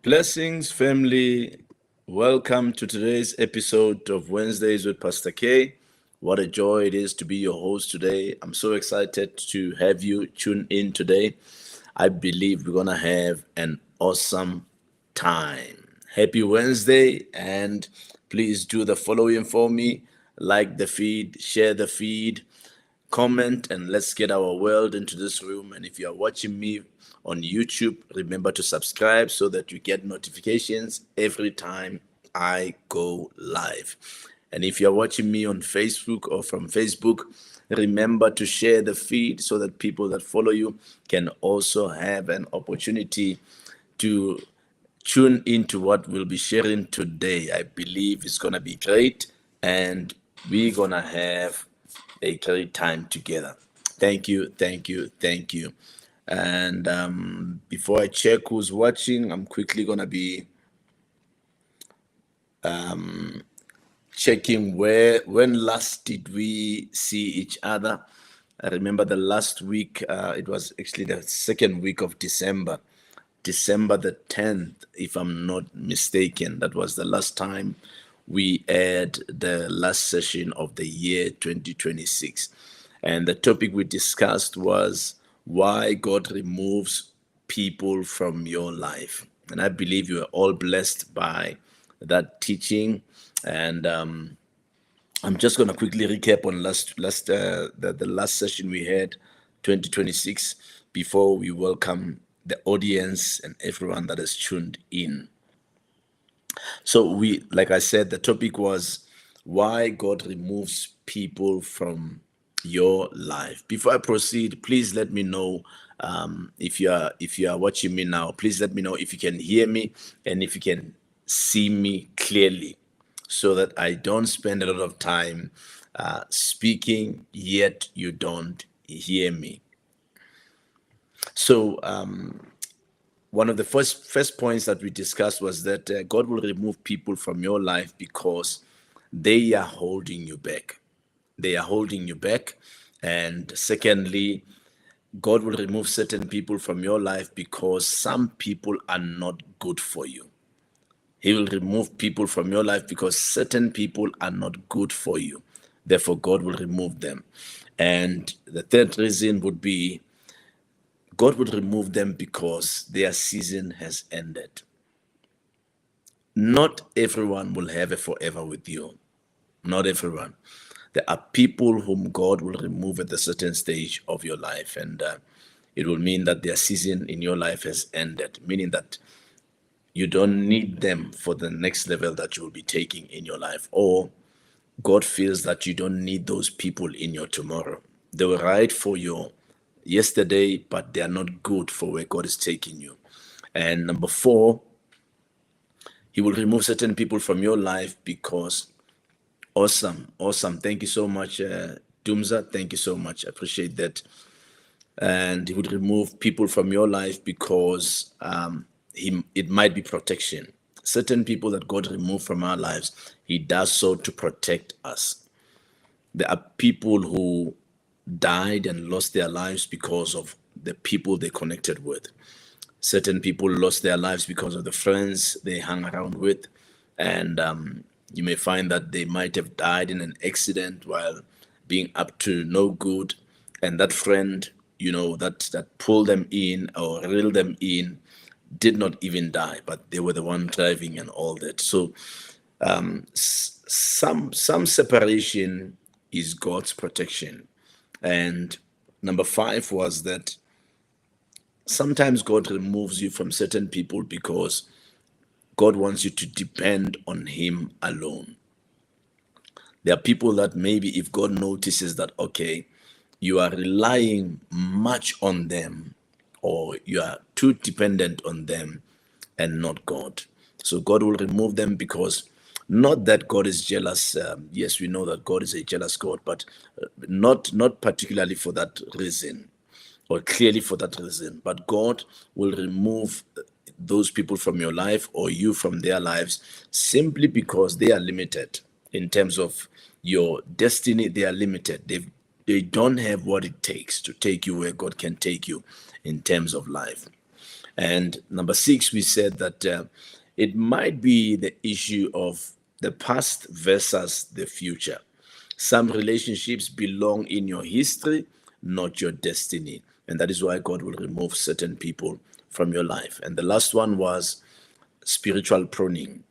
Blessings, family. Welcome to today's episode of Wednesdays with Pastor K. What a joy it is to be your host today. I'm so excited to have you tune in today. I believe we're going to have an awesome time. Happy Wednesday, and please do the following for me: like the feed, share the feed, comment, and let's get our world into this room. And if you are watching me on YouTube, remember to subscribe so that you get notifications every time I go live. And if you're watching me on Facebook or from Facebook, remember to share the feed so that people that follow you can also have an opportunity to tune into what we'll be sharing today. I believe it's going to be great, and we're going to have a great time together. Thank you, thank you, thank you. And before I check who's watching, I'm quickly going to be checking when last did we see each other. I remember the last week, it was actually the second week of December the 10th, if I'm not mistaken. That was the last time we had the last session of the year 2026. And the topic we discussed was why God removes people from your life. And I believe you are all blessed by that teaching. And I'm just going to quickly recap on the last session we had, 2026, before we welcome the audience and everyone that has tuned in. So like I said, the topic was why God removes people from your life. Before I proceed, please let me know if you are watching me now. Please let me know if you can hear me and if you can see me clearly, so that I don't spend a lot of time speaking yet you don't hear me. So one of the first points that we discussed was that God will remove people from your life because they are holding you back. They are holding you back. And secondly, God will remove certain people from your life because some people are not good for you. He will remove people from your life because certain people are not good for you. Therefore, God will remove them. And the third reason would be God would remove them because their season has ended. Not everyone will have a forever with you. Not everyone. There are people whom God will remove at a certain stage of your life, and it will mean that their season in your life has ended, meaning that you don't need them for the next level that you will be taking in your life, or God feels that you don't need those people in your tomorrow. They were right for your yesterday, but they are not good for where God is taking you. And number 4, He will remove certain people from your life because awesome. Thank you so much, Dumza. Thank you so much. I appreciate that. And He would remove people from your life because it might be protection. Certain people that God removed from our lives, He does so to protect us. There are people who died and lost their lives because of the people they connected with. Certain people lost their lives because of the friends they hung around with. And you may find that they might have died in an accident while being up to no good. And that friend, that pulled them in or reeled them in did not even die, but they were the one driving and all that. So some separation is God's protection. And number 5 was that sometimes God removes you from certain people because God wants you to depend on Him alone. There are people that maybe if God notices that, okay, you are relying much on them, or you are too dependent on them and not God. So God will remove them because not that God is jealous. Yes, we know that God is a jealous God, but not particularly for that reason, or clearly for that reason. But God will remove those people from your life or you from their lives simply because they are limited in terms of your destiny. They are limited. They don't have what it takes to take you where God can take you in terms of life. And number 6, we said that it might be the issue of the past versus the future. Some relationships belong in your history, not your destiny. And that is why God will remove certain people from your life. And the last one was spiritual pruning.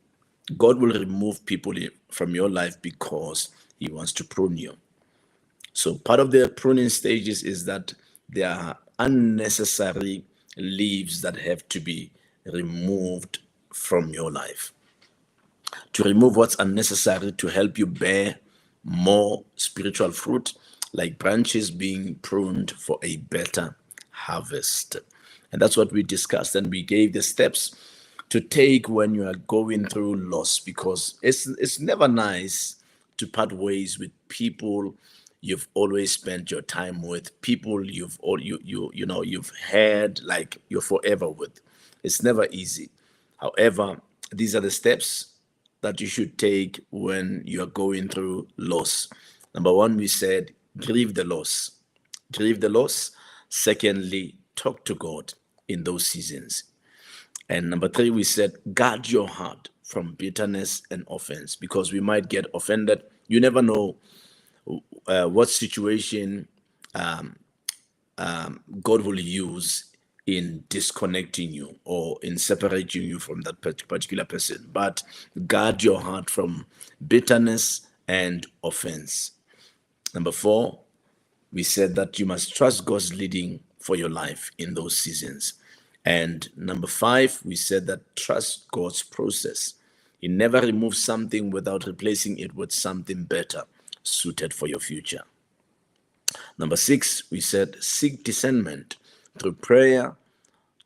God will remove people from your life because He wants to prune you. So part of the pruning stages is that there are unnecessary leaves that have to be removed from your life. To remove what's unnecessary to help you bear more spiritual fruit, like branches being pruned for a better harvest. And that's what we discussed. And we gave the steps to take when you are going through loss, because it's never nice to part ways with people you've always spent your time with, people you've had, like you're forever with. It's never easy. However, these are the steps that you should take when you are going through loss. Number 1, we said grieve the loss. Grieve the loss. Secondly, talk to God in those seasons. And number 3, we said guard your heart from bitterness and offense, because we might get offended. You never know what situation God will use in disconnecting you or in separating you from that particular person. But guard your heart from bitterness and offense. Number 4, we said that you must trust God's leading for your life in those seasons. And number 5, we said that trust God's process. He never removes something without replacing it with something better, suited for your future. Number 6, we said seek discernment through prayer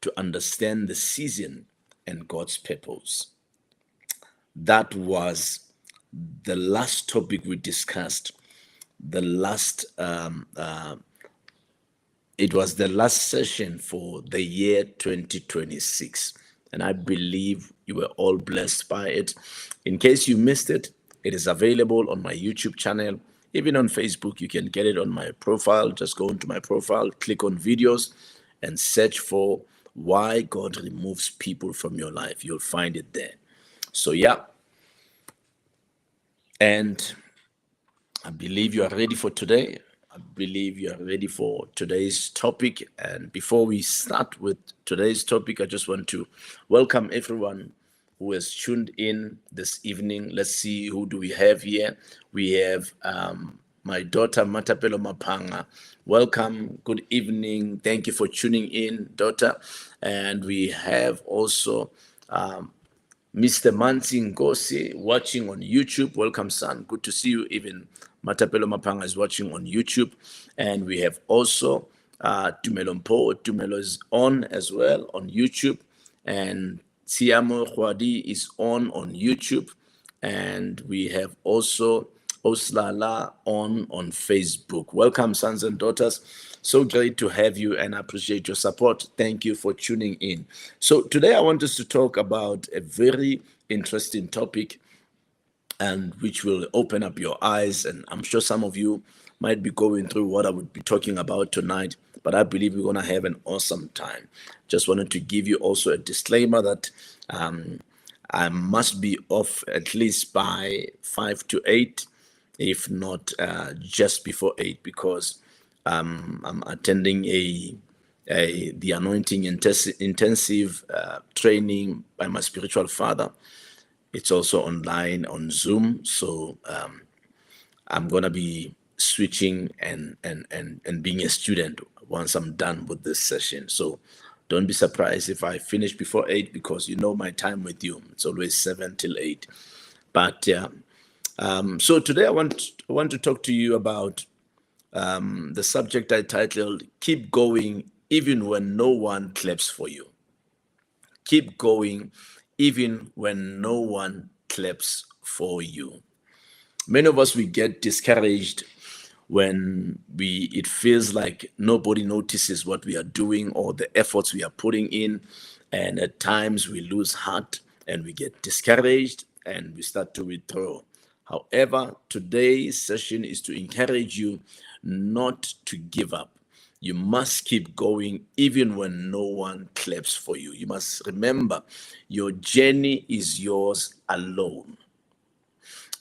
to understand the season and God's purpose. That was the last topic we discussed. It was the last session for the year 2026. And I believe you were all blessed by it. In case you missed it, it is available on my YouTube channel. Even on Facebook, you can get it on my profile. Just go into my profile, click on videos, and search for why God removes people from your life. You'll find it there. So, yeah. And I believe you are ready for today. I believe you are ready for today's topic. And before we start with today's topic, I just want to welcome everyone who has tuned in this evening. Let's see, who do we have here? We have my daughter, Matapelo Mapanga. Welcome. Good evening. Thank you for tuning in, daughter. And we have also Mr. Mansi Ngosi watching on YouTube. Welcome, son. Good to see you. Even Matapelo Mapanga is watching on YouTube. And we have also Tumelo Mpo. Tumelo is on as well on YouTube. And Siamo Khwadi is on YouTube. And we have also Oslala on Facebook. Welcome, sons and daughters. So great to have you, and I appreciate your support. Thank you for tuning in. So today I want us to talk about a very interesting topic, and which will open up your eyes. And I'm sure some of you might be going through what I would be talking about tonight, but I believe we're going to have an awesome time. Just wanted to give you also a disclaimer that I must be off at least by 5 to 8, if not just before 8, because I'm attending the anointing intensive training by my spiritual father. It's also online on Zoom, so I'm gonna be switching and being a student once I'm done with this session. So don't be surprised if I finish before 8, because you know my time with you. It's always 7 till 8. But yeah, so today I want to talk to you about the subject I titled "Keep Going Even When No One Claps for You." Keep going even when no one claps for you. Many of us, we get discouraged when it feels like nobody notices what we are doing or the efforts we are putting in, and at times we lose heart and we get discouraged and we start to withdraw. However, today's session is to encourage you not to give up. You must keep going even when no one claps for you. You must remember your journey is yours alone.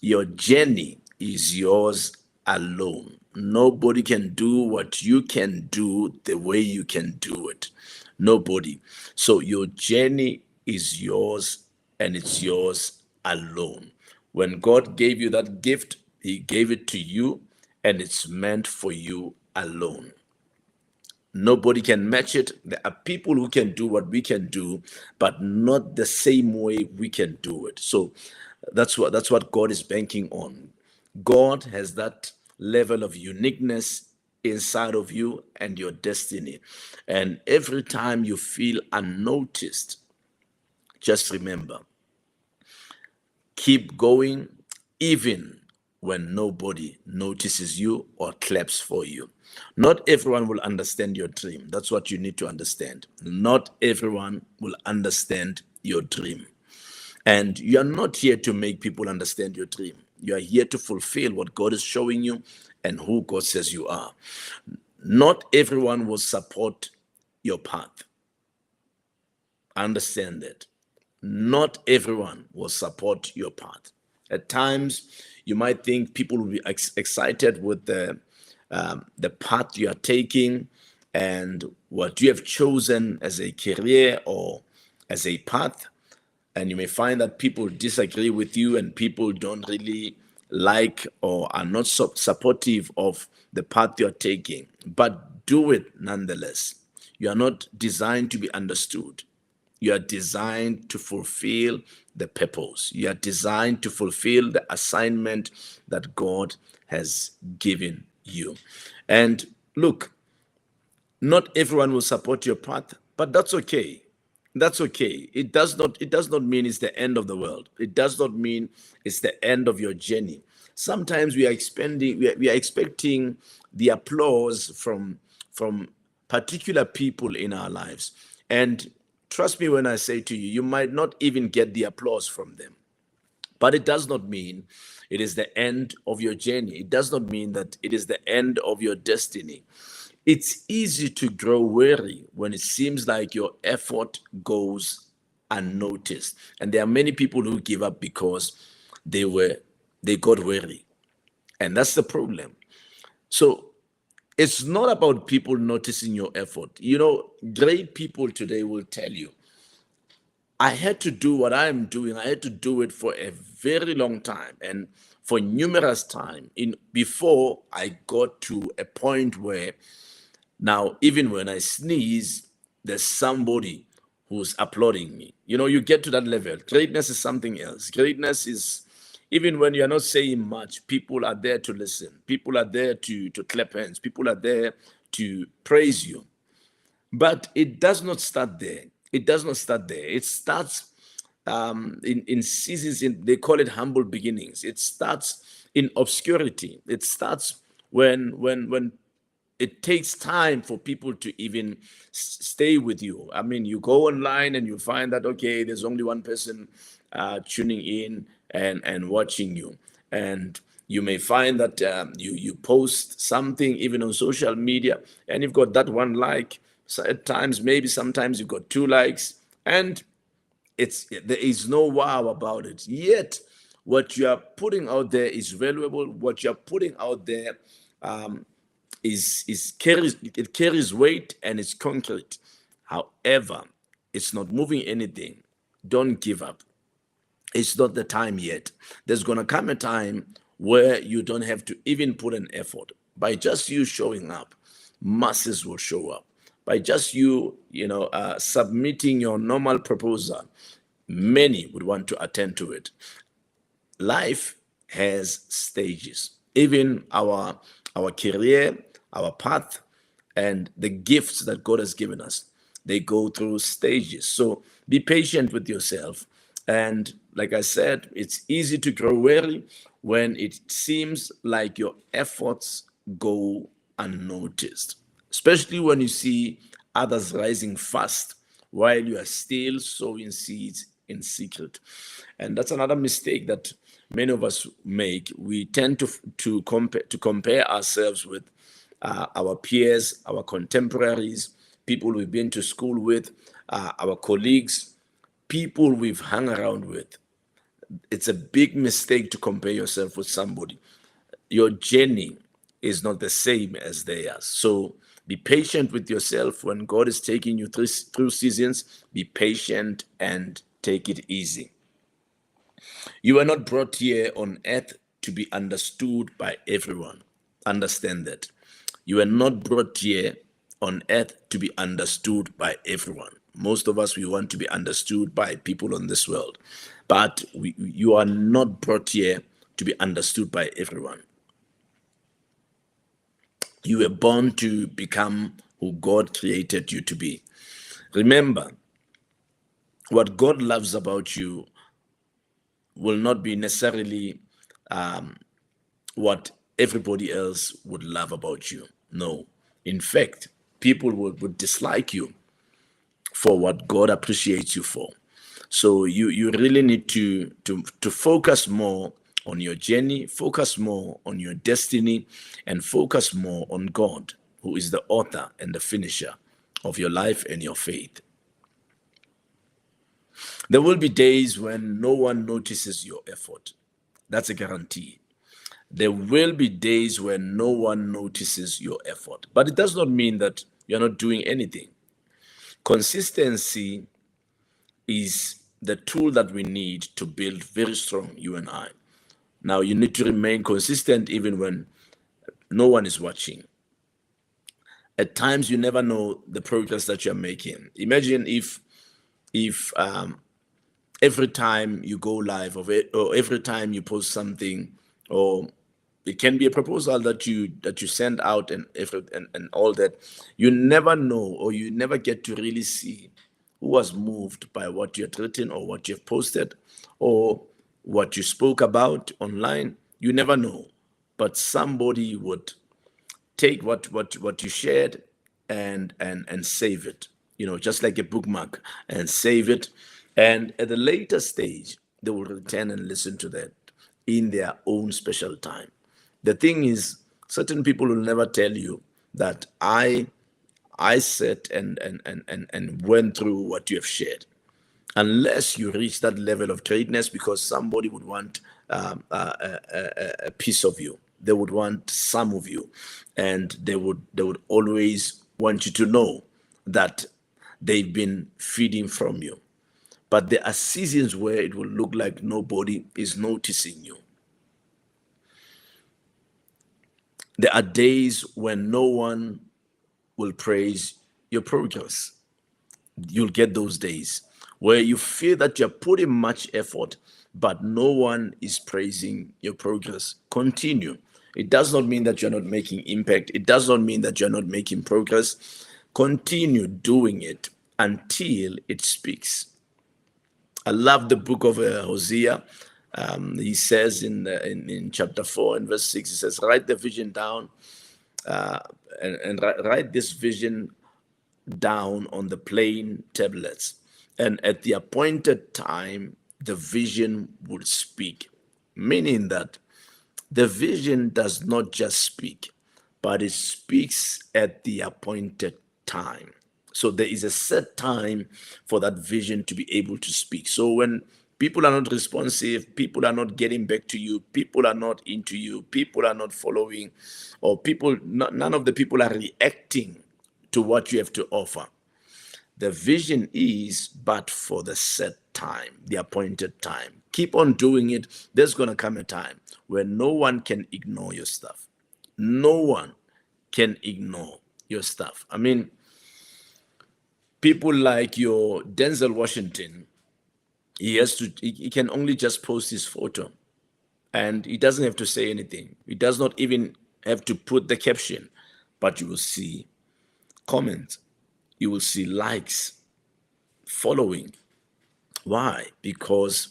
Your journey is yours alone. Nobody can do what you can do the way you can do it. Nobody. So your journey is yours and it's yours alone. When God gave you that gift, He gave it to you and it's meant for you alone. Nobody can match it. There are people who can do what we can do, but not the same way we can do it. So that's what God is banking on. God has that level of uniqueness inside of you and your destiny. And every time you feel unnoticed, just remember, keep going even when nobody notices you or claps for you. Not everyone will understand your dream. That's what you need to understand. Not everyone will understand your dream. And you are not here to make people understand your dream. You are here to fulfill what God is showing you and who God says you are. Not everyone will support your path. Understand that. Not everyone will support your path. At times, you might think people will be excited with the path you are taking and what you have chosen as a career or as a path. And you may find that people disagree with you and people don't really like or are not supportive of the path you're taking. But do it nonetheless. You are not designed to be understood. You are designed to fulfill the purpose. You are designed to fulfill the assignment that God has given you. And look, not everyone will support your path, but that's okay. That's okay. It does not mean it's the end of the world. It does not mean it's the end of your journey. Sometimes we are expecting the applause from particular people in our lives. And trust me when I say to you, you might not even get the applause from them. But it does not mean it is the end of your journey. It does not mean that it is the end of your destiny. It's easy to grow weary when it seems like your effort goes unnoticed. And there are many people who give up because they were they got weary. And that's the problem. So it's not about people noticing your effort. Great people today will tell you, I had to do what I'm doing. I had to do it for a very long time and for numerous time in before I got to a point where now even when I sneeze, there's somebody who's applauding me. You get to that level. Greatness is something else. Greatness is even when you're not saying much, people are there to listen. People are there to clap hands. People are there to praise you. But it does not start there. It does not start there. It starts in seasons. They call it humble beginnings. It starts in obscurity. It starts when it takes time for people to even stay with you. I mean, you go online and you find that okay, there's only one person tuning in and watching you, and you may find that you post something even on social media, and you've got that one like. So at times, maybe sometimes you've got two likes, and there is no wow about it. Yet, what you are putting out there is valuable. What you are putting out there carries weight and it's concrete. However, it's not moving anything. Don't give up. It's not the time yet. There's gonna come a time where you don't have to even put an effort. By just you showing up, masses will show up. By just you submitting your normal proposal, many would want to attend to it. Life has stages. Even our career, our path, and the gifts that God has given us, they go through stages. So be patient with yourself. And like I said, it's easy to grow weary when it seems like your efforts go unnoticed, especially when you see others rising fast while you are still sowing seeds in secret. And that's another mistake that many of us make. We tend to compare ourselves with our peers, our contemporaries, people we've been to school with, our colleagues, people we've hung around with. It's a big mistake to compare yourself with somebody. Your journey is not the same as theirs. So be patient with yourself when God is taking you through seasons. Be patient and take it easy. You are not brought here on earth to be understood by everyone. Understand that. You are not brought here on earth to be understood by everyone. Most of us, we want to be understood by people on this world. But you are not brought here to be understood by everyone. You were born to become who God created you to be. Remember, what God loves about you will not be necessarily what everybody else would love about you. No. In fact, people would dislike you for what God appreciates you for. So you really need to focus more on your journey, focus more on your destiny, and focus more on God, who is the author and the finisher of your life and your faith. There will be days when no one notices your effort. That's a guarantee. There will be days when no one notices your effort. But it does not mean that you're not doing anything. Consistency is the tool that we need to build very strong, you and I. Now, you need to remain consistent even when no one is watching. At times, you never know the progress that you're making. Imagine if every time you go live or every time you post something, or it can be a proposal that you send out and all that, you never know, or you never get to really see who was moved by what you had written or what you've posted or what you spoke about online. You never know, but somebody would take what you shared and save it, just like a bookmark, and save it, and at the later stage they will return and listen to that in their own special time. The thing is, certain people will never tell you that I sat and went through what you have shared, unless you reach that level of greatness, because somebody would want a piece of you. They would want some of you, and they would always want you to know that they've been feeding from you. But there are seasons where it will look like nobody is noticing you. There are days when no one will praise your progress. You'll get those days where you feel that you're putting much effort, but no one is praising your progress. Continue. It does not mean that you're not making impact. It does not mean that you're not making progress. Continue doing it until it speaks. I love the book of Hosea. He says in chapter 4 and verse 6, he says, write the vision down and write this vision down on the plain tablets, and at the appointed time the vision will speak. Meaning that the vision does not just speak, but it speaks at the appointed time. So there is a set time for that vision to be able to speak. So when people are not responsive, people are not getting back to you, people are not into you, people are not following, or none of the people are reacting to what you have to offer, the vision is but for the set time, the appointed time. Keep on doing it. There's going to come a time where no one can ignore your stuff. No one can ignore your stuff. I mean, people like your Denzel Washington, he can only just post his photo, and he doesn't have to say anything. He does not even have to put the caption, but you will see comments, you will see likes, following. Why? Because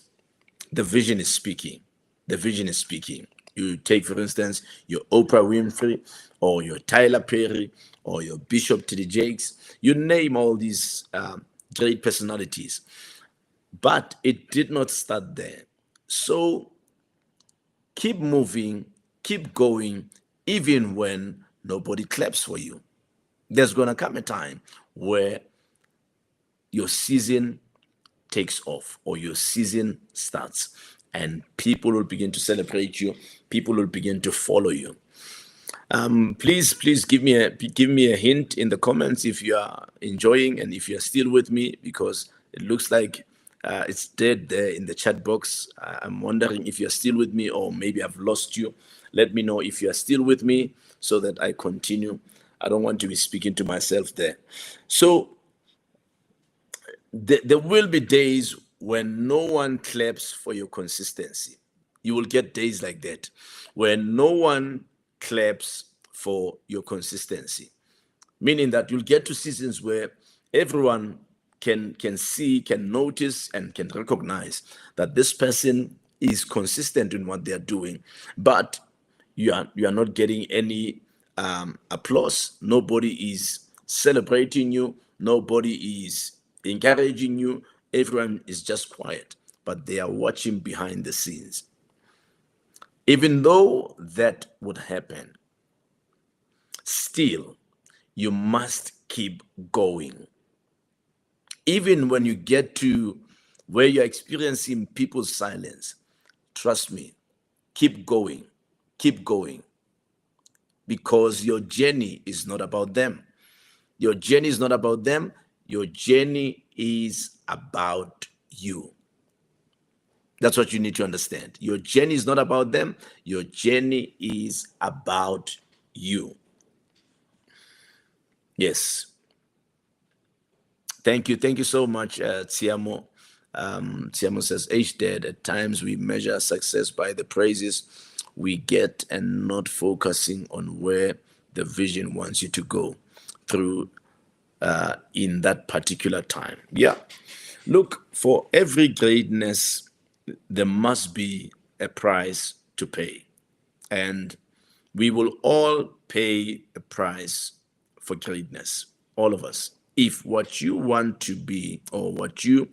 the vision is speaking. The vision is speaking. You take, for instance, your Oprah Winfrey or your Tyler Perry or your Bishop T.D. Jakes. You name all these great personalities. But it did not start there. So keep moving, keep going, even when nobody claps for you. There's going to come a time where your season takes off or your season starts and people will begin to celebrate you. People will begin to follow you. Please give me a hint in the comments if you are enjoying and if you are still with me, because it looks like it's dead there in the chat box. I'm wondering if you're still with me or maybe I've lost you. Let me know if you are still with me so that I continue. I don't want to be speaking to myself there. So there will be days when no one claps for your consistency. You will get days like that when no one claps for your consistency, meaning that you'll get to seasons where everyone can see, can notice, and can recognize that this person is consistent in what they're doing, but you are not getting any applause. Nobody is celebrating you. Nobody is encouraging you. Everyone is just quiet, but they are watching behind the scenes. Even though that would happen, still, you must keep going. Even when you get to where you're experiencing people's silence, trust me, keep going, keep going, because your journey is not about them. Your journey is not about them. Your journey is about you. That's what you need to understand. Your journey is not about them. Your journey is about you. Yes. Thank you. Thank you so much, Tiamo. Tiamo says, H-Dead, at times we measure success by the praises we get and not focusing on where the vision wants you to go through in that particular time. Yeah. Look, for every greatness, there must be a price to pay. And we will all pay a price for greatness, all of us. If what you want to be or what you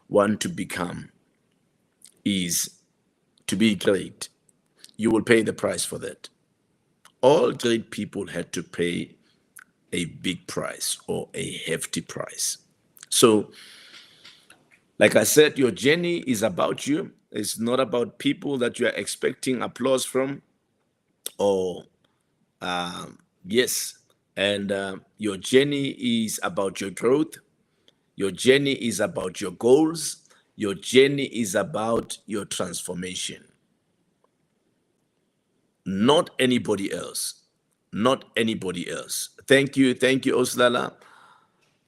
want to become is to be great, you will pay the price for that. All great people had to pay a big price or a hefty price. So, like I said, your journey is about you. It's not about people that you are expecting applause from or yes. And your journey is about your growth. Your journey is about your goals. Your journey is about your transformation. Not anybody else. Not anybody else. Thank you, Oslala.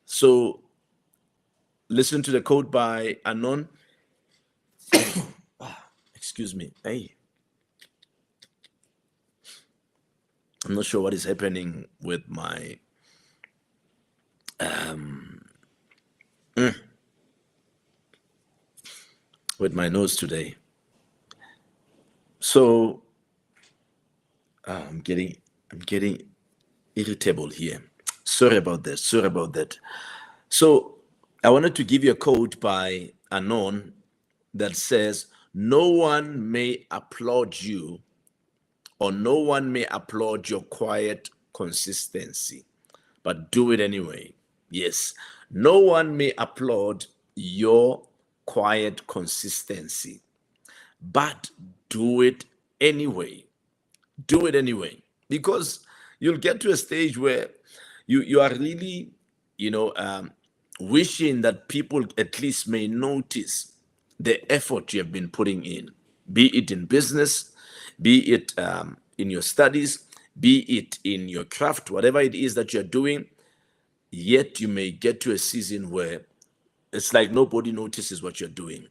So listen to the quote by Anon. Excuse me. Hey, I'm not sure what is happening with my with my nose today. So I'm getting irritable here. Sorry about that. Sorry about that. So I wanted to give you a quote by Anon that says, "No one may applaud you, or no one may applaud your quiet consistency, but do it anyway." Yes, no one may applaud your quiet consistency, but do it anyway. Do it anyway, because you'll get to a stage where you are really, wishing that people at least may notice the effort you have been putting in, be it in business, be it in your studies, be it in your craft, whatever it is that you're doing. Yet you may get to a season where it's like nobody notices what you're doing.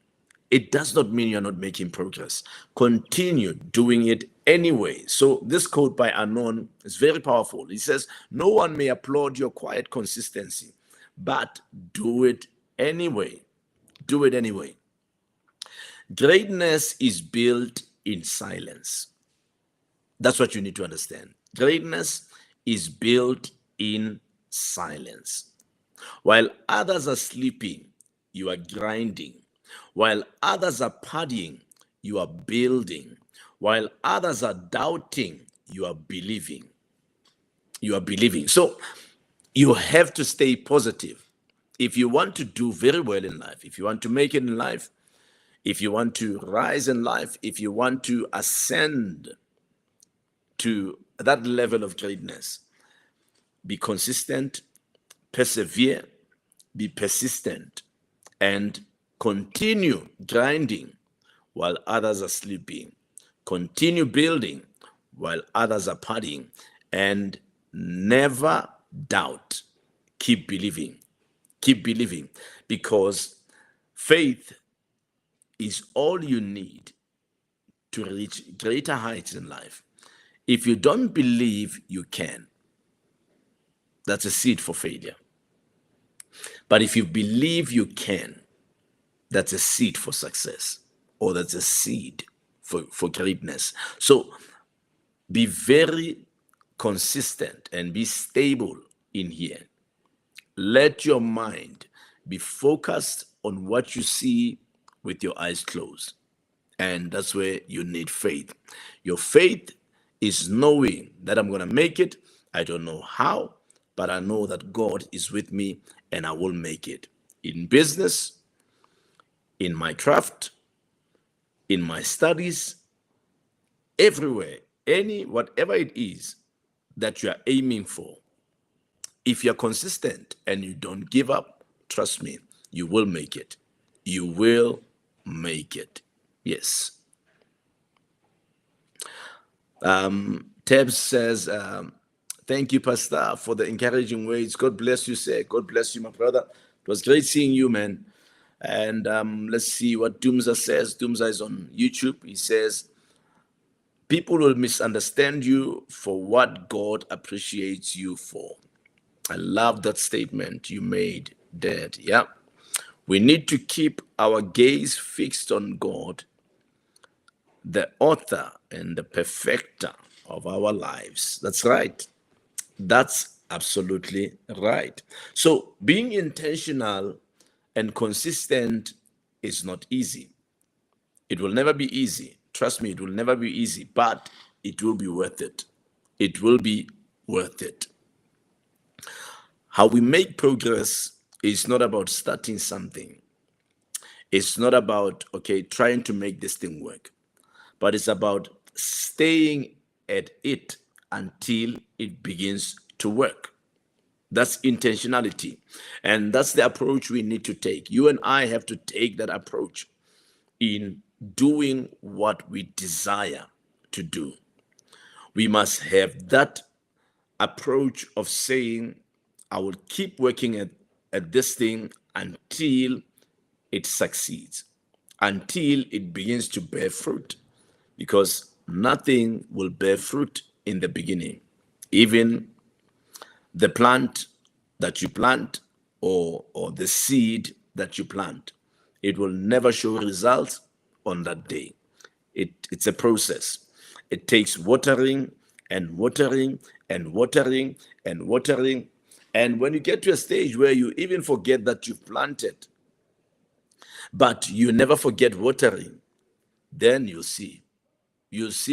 It does not mean you're not making progress. Continue doing it anyway. So this quote by Anon is very powerful. He says, "No one may applaud your quiet consistency, but do it anyway." Do it anyway. Greatness is built in silence. That's what you need to understand. Greatness is built in silence. While others are sleeping, you are grinding. While others are partying, you are building. While others are doubting, you are believing. you are believing. So you have to stay positive. If you want to do very well in life, if you want to make it in life, if you want to rise in life, if you want to ascend to that level of greatness, be consistent, persevere, be persistent, and continue grinding while others are sleeping. Continue building while others are partying, and never doubt. Keep believing. Keep believing, because faith is all you need to reach greater heights in life. If you don't believe you can, that's a seed for failure. But if you believe you can, that's a seed for success, or that's a seed for greatness. So be very consistent and be stable in here. Let your mind be focused on what you see with your eyes closed. And that's where you need faith. Your faith is knowing that I'm going to make it. I don't know how, but I know that God is with me and I will make it. In business, in my craft, in my studies, everywhere, whatever it is that you are aiming for, if you're consistent and you don't give up, trust me, you will make it. You will make it. Yes. Tebs says, thank you, Pastor, for the encouraging words. God bless you, sir. God bless you, my brother. It was great seeing you, man. And let's see what Doomza says. Doomza is on YouTube. He says, people will misunderstand you for what God appreciates you for. I love that statement you made, Dad. Yeah. We need to keep our gaze fixed on God, the author and the perfecter of our lives. That's right. That's absolutely right. So being intentional and consistent is not easy. It will never be easy. Trust me, it will never be easy, but it will be worth it. It will be worth it. How we make progress is not about starting something. It's not about, okay, trying to make this thing work, but it's about staying at it until it begins to work. That's intentionality. And that's the approach we need to take. You and I have to take that approach in doing what we desire to do. We must have that approach of saying, I will keep working at this thing until it succeeds, until it begins to bear fruit, because nothing will bear fruit in the beginning. Even the plant that you plant, or the seed that you plant, it will never show results on that day. It's a process. It takes watering and watering and watering and watering. And when you get to a stage where you even forget that you've planted, but you never forget watering, then you'll see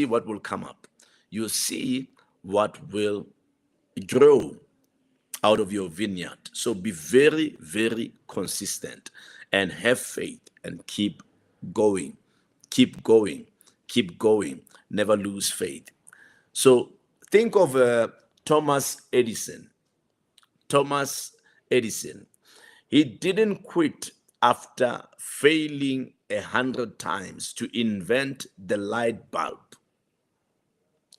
what will come up. You'll see what will grow out of your vineyard. So be very, very consistent and have faith and keep going, keep going, keep going. Never lose faith. So think of Thomas Edison. Thomas Edison. He didn't quit after failing 100 times to invent the light bulb.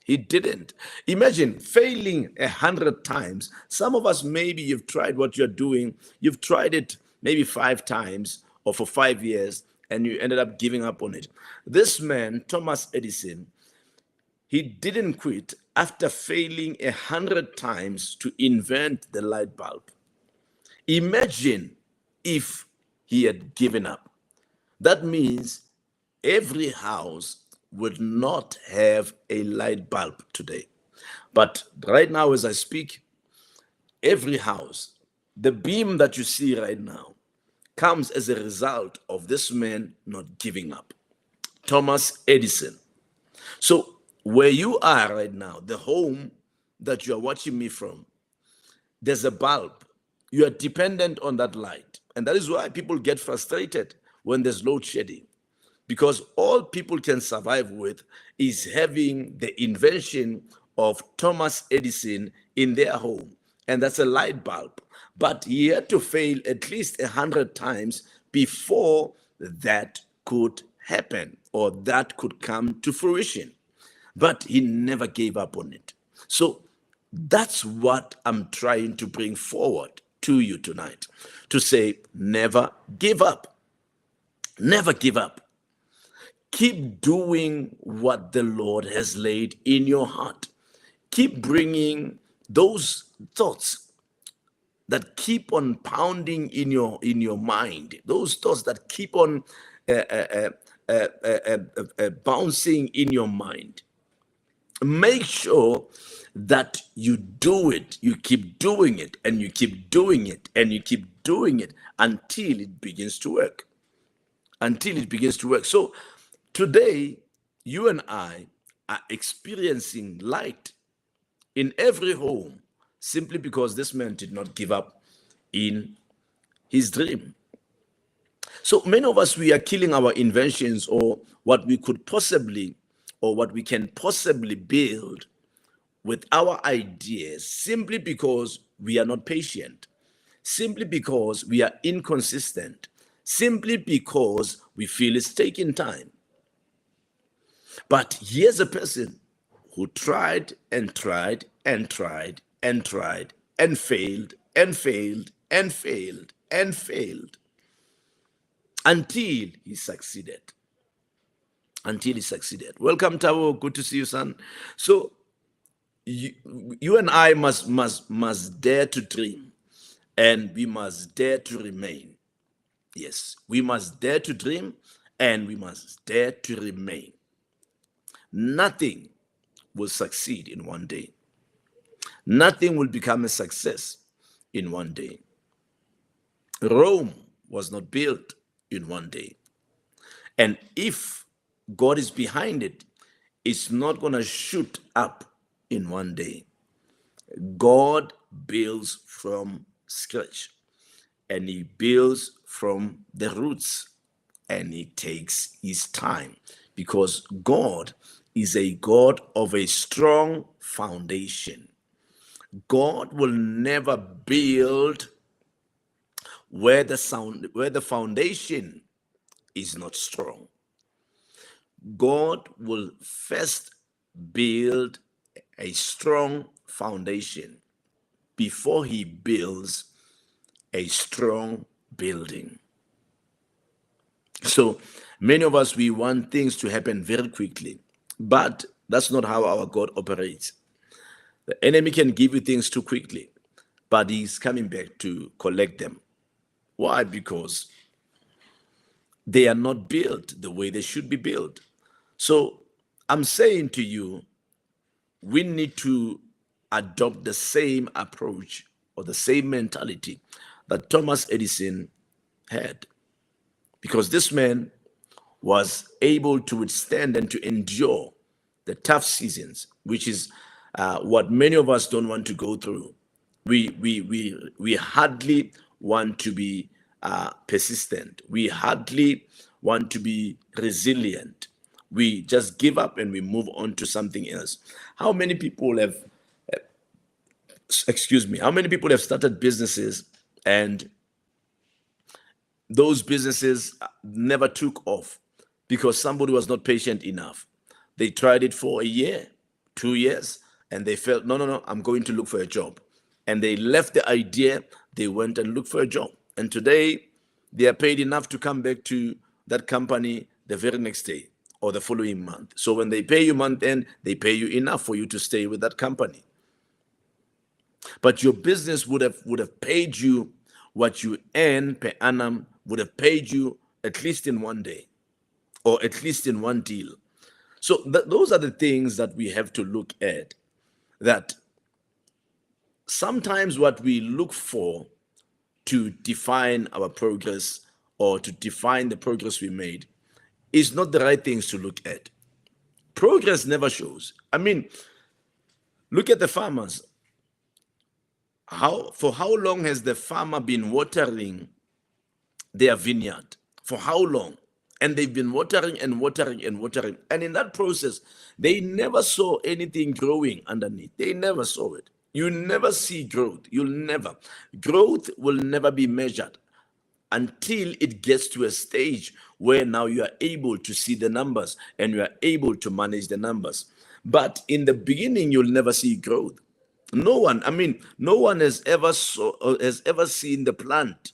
He didn't. Imagine failing 100 times. Some of us, maybe you've tried what you're doing. You've tried it maybe 5 times or for 5 years, and you ended up giving up on it. This man, Thomas Edison, he didn't quit after failing 100 times to invent the light bulb. Imagine if he had given up. That means every house would not have a light bulb today. But right now, as I speak, every house, the beam that you see right now, comes as a result of this man not giving up. Thomas Edison. So where you are right now, the home that you are watching me from, there's a bulb. You are dependent on that light. And that is why people get frustrated when there's load shedding. Because all people can survive with is having the invention of Thomas Edison in their home. And that's a light bulb. But he had to fail at least 100 times before that could happen or that could come to fruition. But he never gave up on it. So that's what I'm trying to bring forward to you tonight, to say, never give up. Never give up. Keep doing what the Lord has laid in your heart. Keep bringing those thoughts that keep on pounding in your mind, those thoughts that keep on bouncing in your mind. Make sure that you do it, you keep doing it, and you keep doing it, and you keep doing it until it begins to work. Until it begins to work. So today, you and I are experiencing light in every home simply because this man did not give up in his dream. So many of us, we are killing our inventions or what we could possibly or what we can possibly build with our ideas simply because we are not patient, simply because we are inconsistent, simply because we feel it's taking time. But here's a person who tried and tried and tried and tried and failed and failed and failed and failed until he succeeded. Until he succeeded. Welcome, Tavo. Good to see you, son. So you and I must dare to dream, and we must dare to remain. Yes, we must dare to dream, and we must dare to remain. Nothing will succeed in one day. Nothing will become a success in one day. Rome was not built in one day. And if God is behind it, it's not going to shoot up in one day. God builds from scratch, and he builds from the roots, and he takes his time, because God is a God of a strong foundation. God will never build where the foundation is not strong. God will first build a strong foundation before he builds a strong building. So many of us, we want things to happen very quickly, but that's not how our God operates. The enemy can give you things too quickly, but he's coming back to collect them. Why? Because they are not built the way they should be built. So I'm saying to you, we need to adopt the same approach or the same mentality that Thomas Edison had, because this man was able to withstand and to endure the tough seasons, which is what many of us don't want to go through. We hardly want to be persistent. We hardly want to be resilient. We just give up and we move on to something else. How many people have, how many people have started businesses and those businesses never took off because somebody was not patient enough? They tried it for a year, 2 years, and they felt, no, I'm going to look for a job. And they left the idea, they went and looked for a job. And today, they are paid enough to come back to that company the very next day or the following month. So when they pay you month end, they pay you enough for you to stay with that company. But your business would have paid you what you earn per annum, would have paid you at least in one day or at least in one deal. So those are the things that we have to look at, that sometimes what we look for to define our progress or to define the progress we made is not the right things to look at. Progress never shows. I mean, Look at the farmers. For how long has the farmer been watering their vineyard? For how long? And they've been watering and watering and watering. And in that process, they never saw anything growing underneath. They never saw it. You never see growth. You'll never. Growth will never be measured until it gets to a stage where now you are able to see the numbers and you are able to manage the numbers. But in the beginning, you'll never see growth. No one, no one has ever seen the plant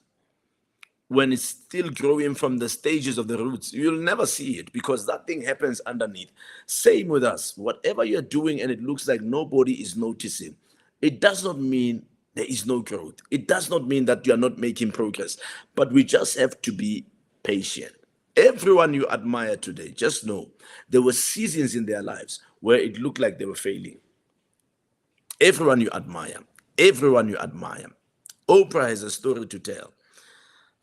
when it's still growing from the stages of the roots. You'll never see it because that thing happens underneath. Same with us. Whatever you're doing and it looks like nobody is noticing, it does not mean there is no growth. It does not mean that you are not making progress, but we just have to be patient. Everyone you admire today, just know there were seasons in their lives where it looked like they were failing. Everyone you admire, everyone you admire. Oprah has a story to tell.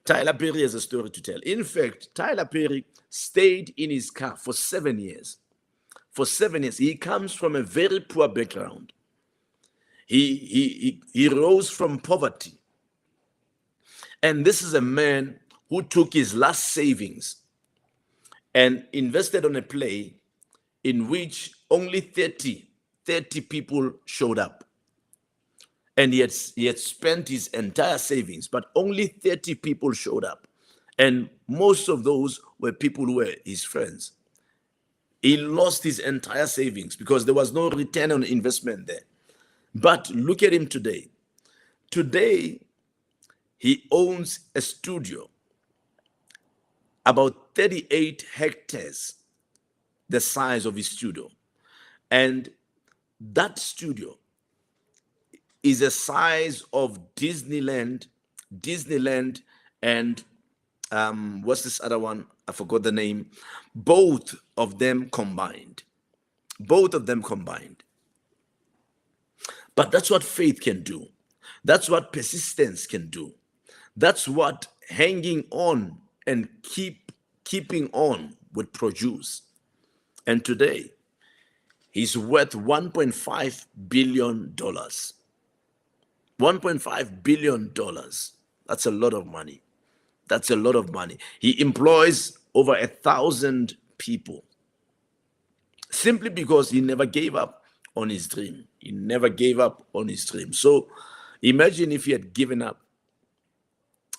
Tyler Perry has a story to tell. In fact, Tyler Perry stayed in his car for 7 years. For 7 years. He comes from a very poor background. He rose from poverty. And this is a man who took his last savings and invested on a play in which only 30 people showed up. And he had spent his entire savings, but only 30 people showed up. And most of those were people who were his friends. He lost his entire savings because there was no return on investment there. But look at him today. Today, he owns a studio, about 38 hectares, the size of his studio. And that studio is the size of Disneyland, and what's this other one? I forgot the name. Both of them combined. Both of them combined. But that's what faith can do. That's what persistence can do. That's what hanging on and keeping on would produce. And today, he's worth $1.5 billion. $1.5 billion. That's a lot of money. That's a lot of money. He employs over 1,000 people simply because he never gave up on his dream. He never gave up on his dream. So imagine if he had given up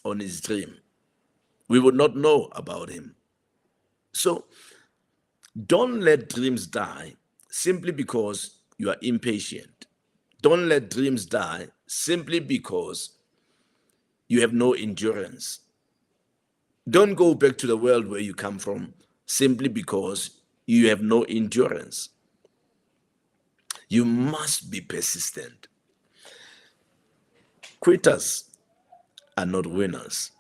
on his dream. We would not know about him. So don't let dreams die simply because you are impatient. Don't let dreams die simply because you have no endurance. Don't go back to the world where you come from simply because you have no endurance. You must be persistent. Quitters are not winners.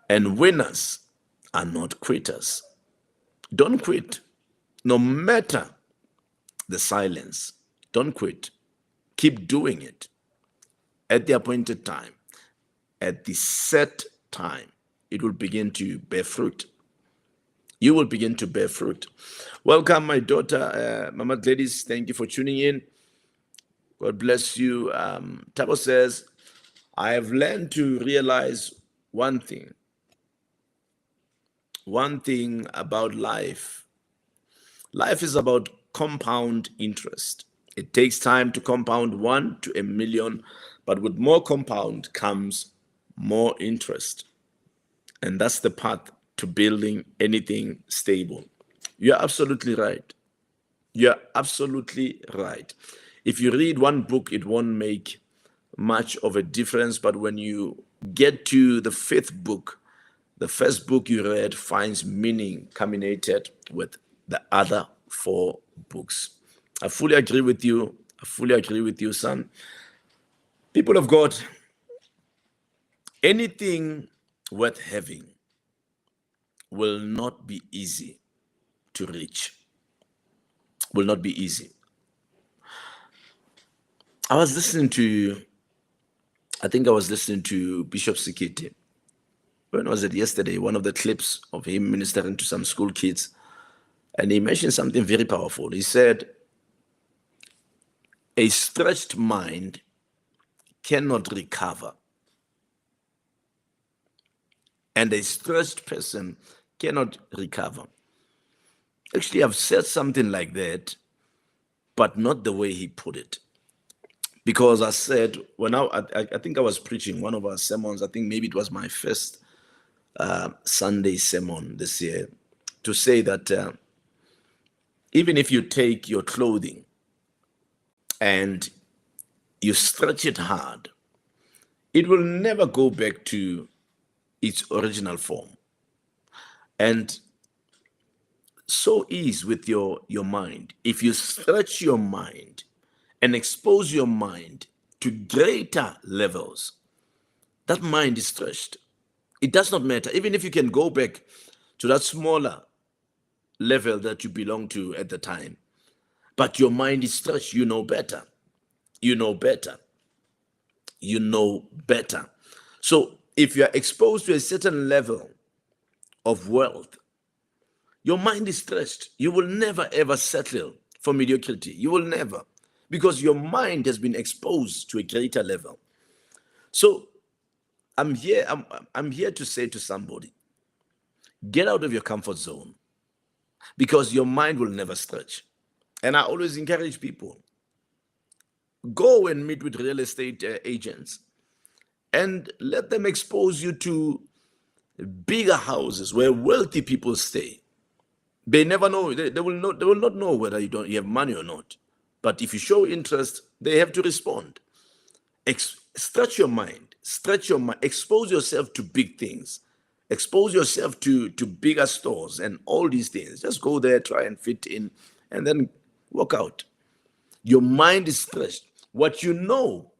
And winners are not quitters. Don't quit. No matter the silence, don't quit. Keep doing it at the appointed time, at the set time. It will begin to bear fruit. You will begin to bear fruit. Welcome, my daughter, Mama Gladys. Thank you for tuning in. God bless you. Tabo says, I have learned to realize one thing about life. Life is about compound interest. It takes time to compound 1 to 1,000,000, but with more compound comes more interest. And that's the path to building anything stable. You're absolutely right. You're absolutely right. If you read one book, it won't make much of a difference, but when you get to the 5th book, the first book you read finds meaning culminated with the other 4 books. I fully agree with you. I fully agree with you, son. People of God, anything worth having will not be easy to reach. Will not be easy. I think I was listening to Bishop Sikiti. When was it? Yesterday, one of the clips of him ministering to some school kids. And he mentioned something very powerful. He said, A stretched mind cannot recover. And a stretched person cannot recover. Actually, I've said something like that, but not the way he put it. Because I said, when I think I was preaching one of our sermons, I think maybe it was my first Sunday sermon this year, to say that even if you take your clothing and you stretch it hard, it will never go back to its original form. And so is with your mind. If you stretch your mind and expose your mind to greater levels, that mind is stretched. It does not matter. Even if you can go back to that smaller level that you belong to at the time, but your mind is stretched, you know better. You know better. You know better. So if you are exposed to a certain level of wealth, your mind is stretched. You will never ever settle for mediocrity. You will never, because your mind has been exposed to a greater level. So I'm here to say to somebody, get out of your comfort zone, because your mind will never stretch. And I always encourage people, go and meet with real estate agents and let them expose you to bigger houses where wealthy people stay. They never know. They will not know whether you have money or not. But if you show interest, they have to respond. Stretch your mind. Stretch your mind. Expose yourself to big things. Expose yourself to bigger stores and all these things. Just go there, try and fit in, and then walk out. Your mind is stretched. What you know,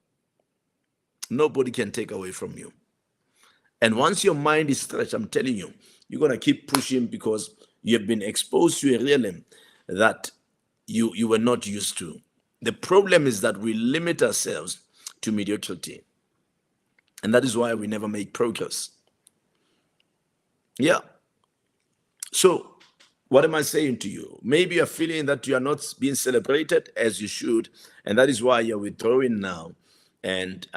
nobody can take away from you. And once your mind is stretched, I'm telling you, you're going to keep pushing, because you have been exposed to a realm that you were not used to. The problem is that we limit ourselves to mediocrity. And that is why we never make progress. Yeah. So what am I saying to you? Maybe you're feeling that you are not being celebrated as you should, and that is why you're withdrawing now. And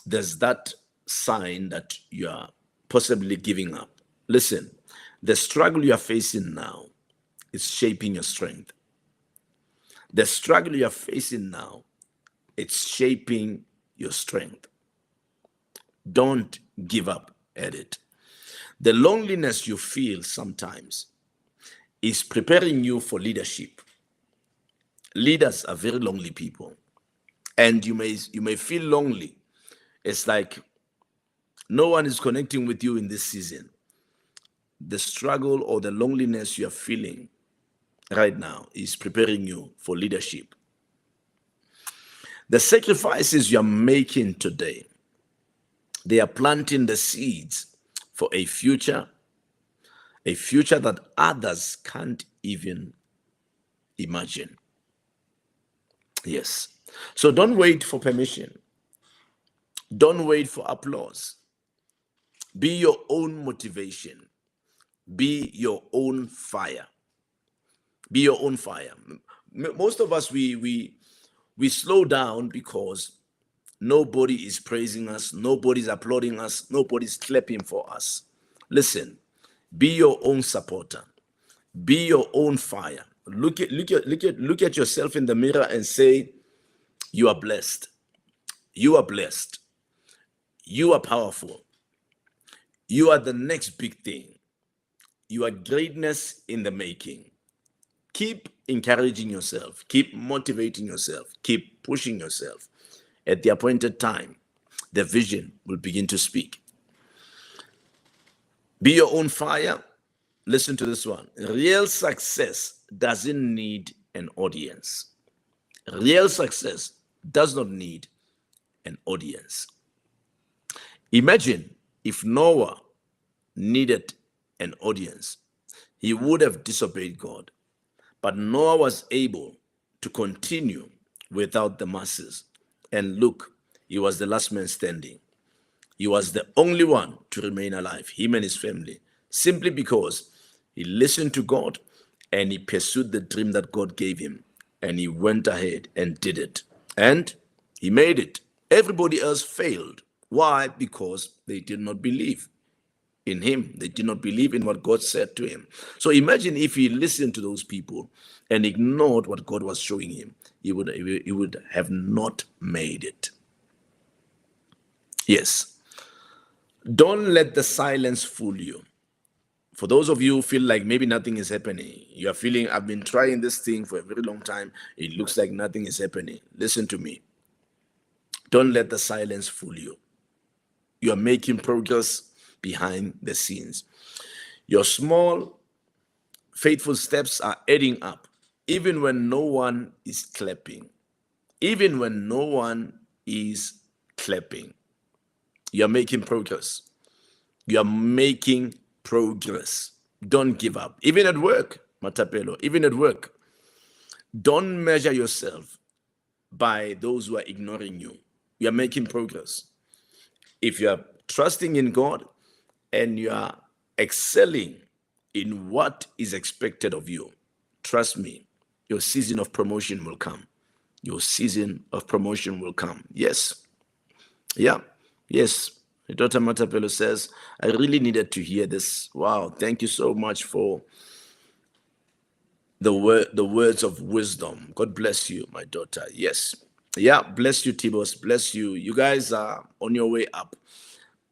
there's that sign that you are possibly giving up. Listen, the struggle you are facing now is shaping your strength. The struggle you are facing now, it's shaping your strength. Don't give up at it. The loneliness you feel sometimes is preparing you for leadership. Leaders are very lonely people, and you may feel lonely. It's like no one is connecting with you in this season. The struggle or the loneliness you are feeling right now is preparing you for leadership. The sacrifices you are making today, they are planting the seeds for a future that others can't even imagine. Yes. So don't wait for permission. Don't wait for applause. Be your own motivation. Be your own fire. Be your own fire. Most of us, we slow down because nobody is praising us, nobody's applauding us, nobody's clapping for us. Listen, be your own supporter. Be your own fire. Look at yourself in the mirror and say, you are blessed. You are blessed. You are powerful. You are the next big thing. You are greatness in the making. Keep encouraging yourself. Keep motivating yourself. Keep pushing yourself. At the appointed time, the vision will begin to speak. Be your own fire. Listen to this one. Real success doesn't need an audience. Real success does not need an audience. Imagine if Noah needed an audience, he would have disobeyed God. But Noah was able to continue without the masses. And look, he was the last man standing. He was the only one to remain alive, him and his family, simply because he listened to God and he pursued the dream that God gave him. and he went ahead and did it. And he made it. Everybody else failed. Why? Because they did not believe in him. They did not believe in what God said to him. So imagine if he listened to those people and ignored what God was showing him, he would have not made it. Yes. Don't let the silence fool you. For those of you who feel like maybe nothing is happening, you are feeling, I've been trying this thing for a very long time, it looks like nothing is happening. Listen to me. Don't let the silence fool you. You are making progress behind the scenes. Your small, faithful steps are adding up, even when no one is clapping. Even when no one is clapping, you are making progress. You are making progress. Don't give up. Even at work, Matapelo, even at work, don't measure yourself by those who are ignoring you. You are making progress. If you are trusting in God and you are excelling in what is expected of you, trust me, your season of promotion will come. Your season of promotion will come. Yes. Yeah. Yes. Dr. Matapelo says, I really needed to hear this. Wow. Thank you so much for the words of wisdom. God bless you, my daughter. Yes. Yeah. Bless you, Tibos. Bless you. You guys are on your way up.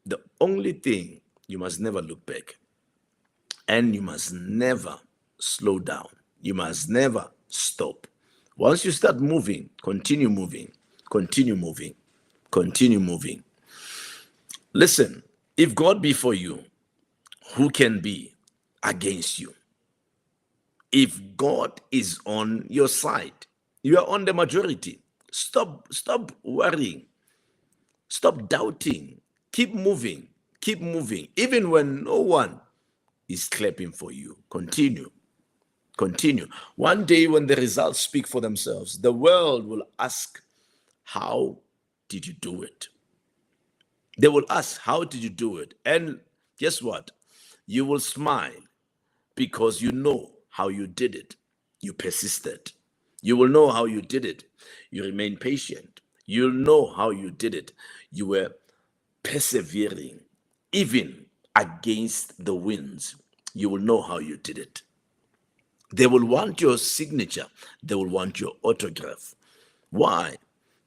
The only thing, you must never look back. And you must never slow down. You must never stop. Once you start moving, continue moving, continue moving, continue moving. Listen, if God be for you, who can be against you? If God is on your side, you are on the majority. Stop worrying. Stop doubting. Keep moving. Keep moving. Even when no one is clapping for you. Continue. Continue. One day when the results speak for themselves, the world will ask, how did you do it? They will ask, how did you do it? And guess what? You will smile because you know how you did it. You persisted. You will know how you did it. You remain patient. You'll know how you did it. You were persevering, even against the winds. You will know how you did it. They will want your signature. They will want your autograph. Why?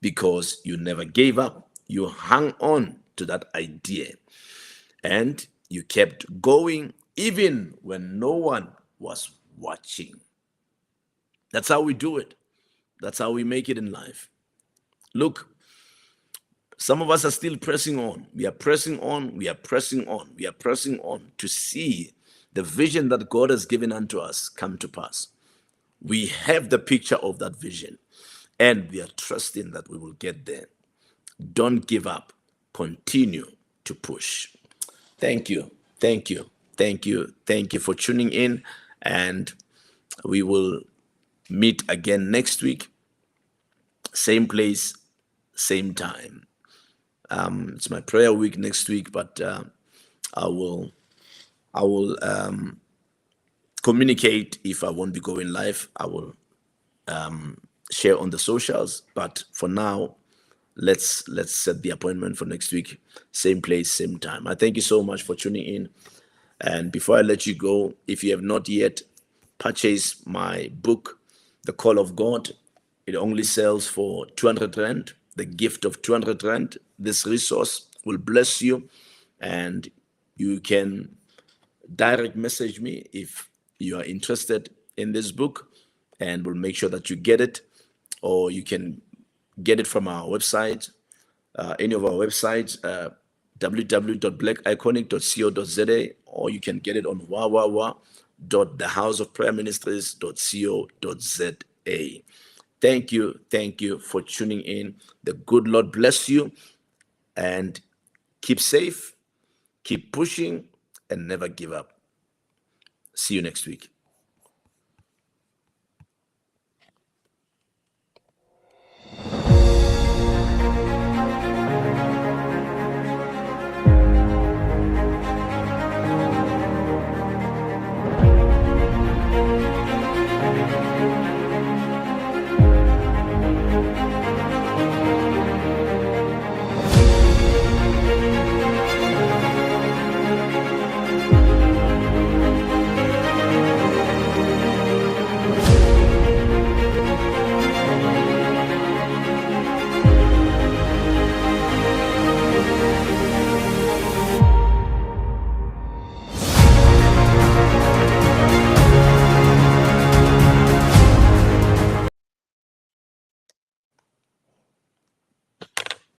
Because you never gave up. You hung on to that idea and you kept going even when no one was watching. That's how we do it. That's how we make it in life. Look, some of us are still pressing on. We are pressing on. We are pressing on. We are pressing on to see the vision that God has given unto us come to pass. We have the picture of that vision and we are trusting that we will get there. Don't give up. Continue to push. Thank you. Thank you. Thank you. Thank you for tuning in. And we will meet again next week. Same place, same time. It's my prayer week next week, but I will communicate if I won't be going live. I will share on the socials. But for now, let's set the appointment for next week. Same place, same time. I thank you so much for tuning in. And before I let you go, if you have not yet purchased my book, The Call of God, it only sells for 200 Rand, the gift of 200 Rand. This resource will bless you, and you can direct message me if you are interested in this book, and we'll make sure that you get it, or you can get it from our website, any of our websites, www.blackiconic.co.za, or you can get it on www.thehouseofprayerministries.co.za. Thank you for tuning in. The good Lord bless you, and keep safe, keep pushing, and never give up. See you next week.